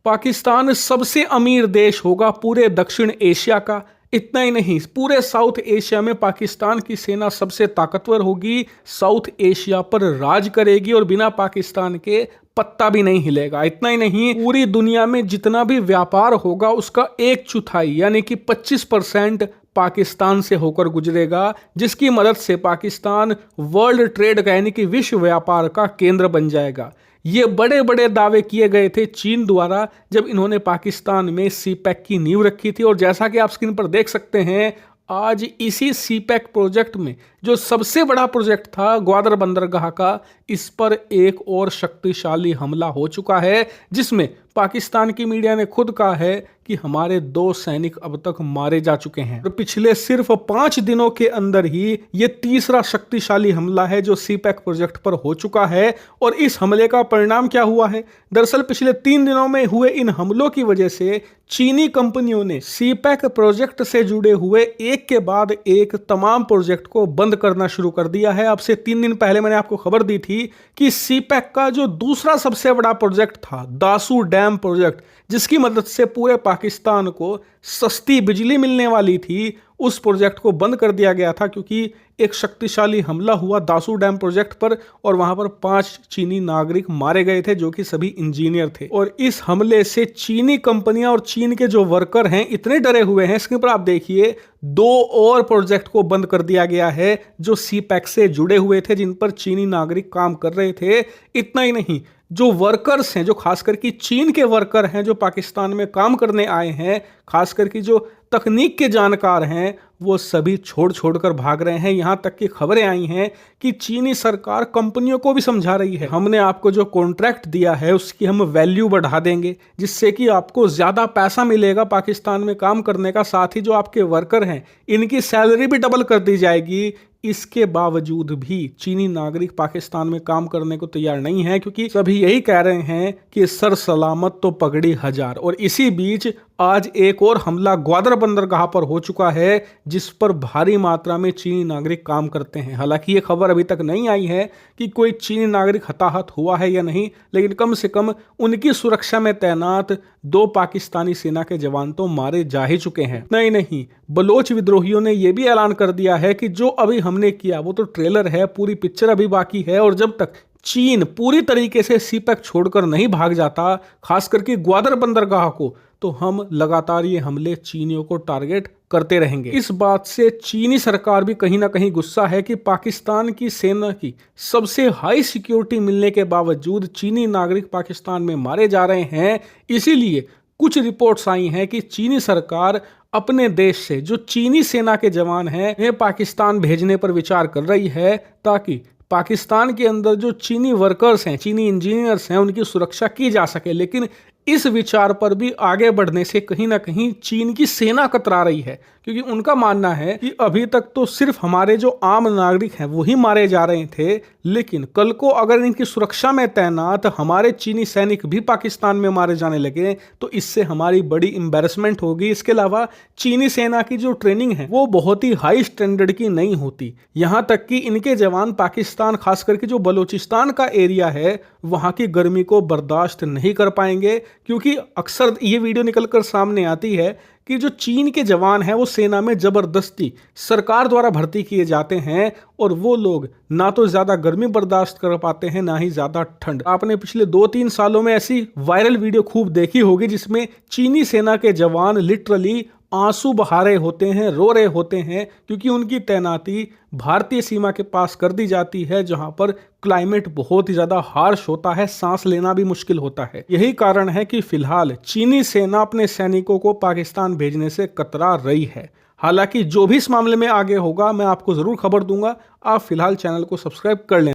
पाकिस्तान सबसे अमीर देश होगा पूरे दक्षिण एशिया का। इतना ही नहीं, पूरे साउथ एशिया में पाकिस्तान की सेना सबसे ताकतवर होगी, साउथ एशिया पर राज करेगी और बिना पाकिस्तान के पत्ता भी नहीं हिलेगा। इतना ही नहीं, पूरी दुनिया में जितना भी व्यापार होगा उसका 1/4 यानी कि 25% पाकिस्तान से होकर गुजरेगा, जिसकी मदद से पाकिस्तान वर्ल्ड ट्रेड का यानी कि विश्व व्यापार का केंद्र बन जाएगा। ये बड़े बड़े दावे किए गए थे चीन द्वारा जब इन्होंने पाकिस्तान में सीपैक की नींव रखी थी। और जैसा कि आप स्क्रीन पर देख सकते हैं, आज इसी सीपैक प्रोजेक्ट में जो सबसे बड़ा प्रोजेक्ट था ग्वादर बंदरगाह का, इस पर एक और शक्तिशाली हमला हो चुका है, जिसमें पाकिस्तान की मीडिया ने खुद कहा है कि हमारे 2 सैनिक अब तक मारे जा चुके हैं। और पिछले सिर्फ 5 दिनों के अंदर ही ये तीसरा शक्तिशाली हमला है जो सीपैक प्रोजेक्ट पर हो चुका है। और इस हमले का परिणाम क्या हुआ है? दरअसल पिछले 3 दिनों में हुए इन हमलों की वजह से चीनी कंपनियों ने सीपैक प्रोजेक्ट से जुड़े हुए एक के बाद एक तमाम प्रोजेक्ट को बंद करना शुरू कर दिया है। अब से 3 दिन पहले मैंने आपको खबर दी थी कि सीपैक का जो दूसरा सबसे बड़ा प्रोजेक्ट था, दासू डैम प्रोजेक्ट, जिसकी मदद से पूरे पाकिस्तान को सस्ती बिजली मिलने वाली थी, उस प्रोजेक्ट को बंद कर दिया गया था क्योंकि एक शक्तिशाली हमला हुआ दासू डैम प्रोजेक्ट पर और वहां पर 5 चीनी नागरिक मारे गए थे जो कि सभी इंजीनियर थे। और इस हमले से चीनी कंपनियां और चीन के जो वर्कर हैं इतने डरे हुए हैं। स्क्रीन पर आप देखिए, 2 और प्रोजेक्ट को बंद कर दिया गया है जो सीपैक से जुड़े हुए थे, जिन पर चीनी नागरिक काम कर रहे थे। इतना ही नहीं, जो वर्कर्स हैं, जो खासकर की चीन के वर्कर हैं जो पाकिस्तान में काम करने आए हैं, खासकर की जो तकनीक के जानकार हैं, वो सभी छोड़ कर भाग रहे हैं। यहां तक कि खबरें आई हैं कि चीनी सरकार कंपनियों को भी समझा रही है, हमने आपको जो कॉन्ट्रैक्ट दिया है उसकी हम वैल्यू बढ़ा देंगे, जिससे कि आपको ज्यादा पैसा मिलेगा पाकिस्तान में काम करने का, साथ ही जो आपके वर्कर हैं इनकी सैलरी भी डबल कर दी जाएगी। इसके बावजूद भी चीनी नागरिक पाकिस्तान में काम करने को तैयार नहीं है, क्योंकि सभी यही कह रहे हैं कि सर सलामत तो पगड़ी हजार। और इसी बीच आज एक और हमला ग्वादर बंदरगाह पर हो चुका है, जिस पर भारी मात्रा में चीनी नागरिक काम करते हैं। हालांकि ये खबर अभी तक नहीं आई है कि कोई चीनी नागरिक हताहत हुआ है या नहीं, लेकिन कम से कम उनकी सुरक्षा में तैनात 2 पाकिस्तानी सेना के जवान तो मारे जा ही चुके हैं। नहीं, बलोच विद्रोहियों ने यह भी ऐलान कर दिया है कि जो अभी हमने किया वो तो ट्रेलर है, पूरी पिक्चर अभी बाकी है। और जब तक चीन पूरी तरीके से सीपैक छोड़कर नहीं भाग जाता, खास करके ग्वादर बंदरगाह को, तो हम लगातार ये हमले चीनियों को टारगेट करते रहेंगे। इस बात से चीनी सरकार भी कहीं ना कहीं गुस्सा है कि पाकिस्तान की सेना की सबसे हाई सिक्योरिटी मिलने के बावजूद चीनी नागरिक पाकिस्तान में मारे जा रहे हैं। इसीलिए कुछ रिपोर्ट्स आई हैं कि चीनी सरकार अपने देश से जो चीनी सेना के जवान हैं उन्हें पाकिस्तान भेजने पर विचार कर रही है, ताकि पाकिस्तान के अंदर जो चीनी वर्कर्स हैं, चीनी इंजीनियर्स हैं, उनकी सुरक्षा की जा सके। लेकिन इस विचार पर भी आगे बढ़ने से कहीं ना कहीं चीन की सेना कतरा रही है, क्योंकि उनका मानना है कि अभी तक तो सिर्फ हमारे जो आम नागरिक हैं वही मारे जा रहे थे, लेकिन कल को अगर इनकी सुरक्षा में तैनात हमारे चीनी सैनिक भी पाकिस्तान में मारे जाने लगे तो इससे हमारी बड़ी एम्बैरेसमेंट होगी। इसके अलावा चीनी सेना की जो ट्रेनिंग है वो बहुत ही हाई स्टैंडर्ड की नहीं होती। यहाँ तक कि इनके जवान पाकिस्तान, खास करके जो बलूचिस्तान का एरिया है, वहाँ की गर्मी को बर्दाश्त नहीं कर पाएंगे, क्योंकि अक्सर ये वीडियो निकलकर सामने आती है कि जो चीन के जवान हैं वो सेना में जबरदस्ती सरकार द्वारा भर्ती किए जाते हैं और वो लोग ना तो ज्यादा गर्मी बर्दाश्त कर पाते हैं, ना ही ज्यादा ठंड। आपने पिछले 2-3 सालों में ऐसी वायरल वीडियो खूब देखी होगी जिसमें चीनी सेना के जवान लिटरली आंसू बहा रहे होते हैं, रो रहे होते हैं, क्योंकि उनकी तैनाती भारतीय सीमा के पास कर दी जाती है, जहां पर क्लाइमेट बहुत ही ज्यादा हार्श होता है, सांस लेना भी मुश्किल होता है। यही कारण है कि फिलहाल चीनी सेना अपने सैनिकों को पाकिस्तान भेजने से कतरा रही है। हालांकि जो भी इस मामले में आगे होगा मैं आपको जरूर खबर दूंगा। आप फिलहाल चैनल को सब्सक्राइब कर लें।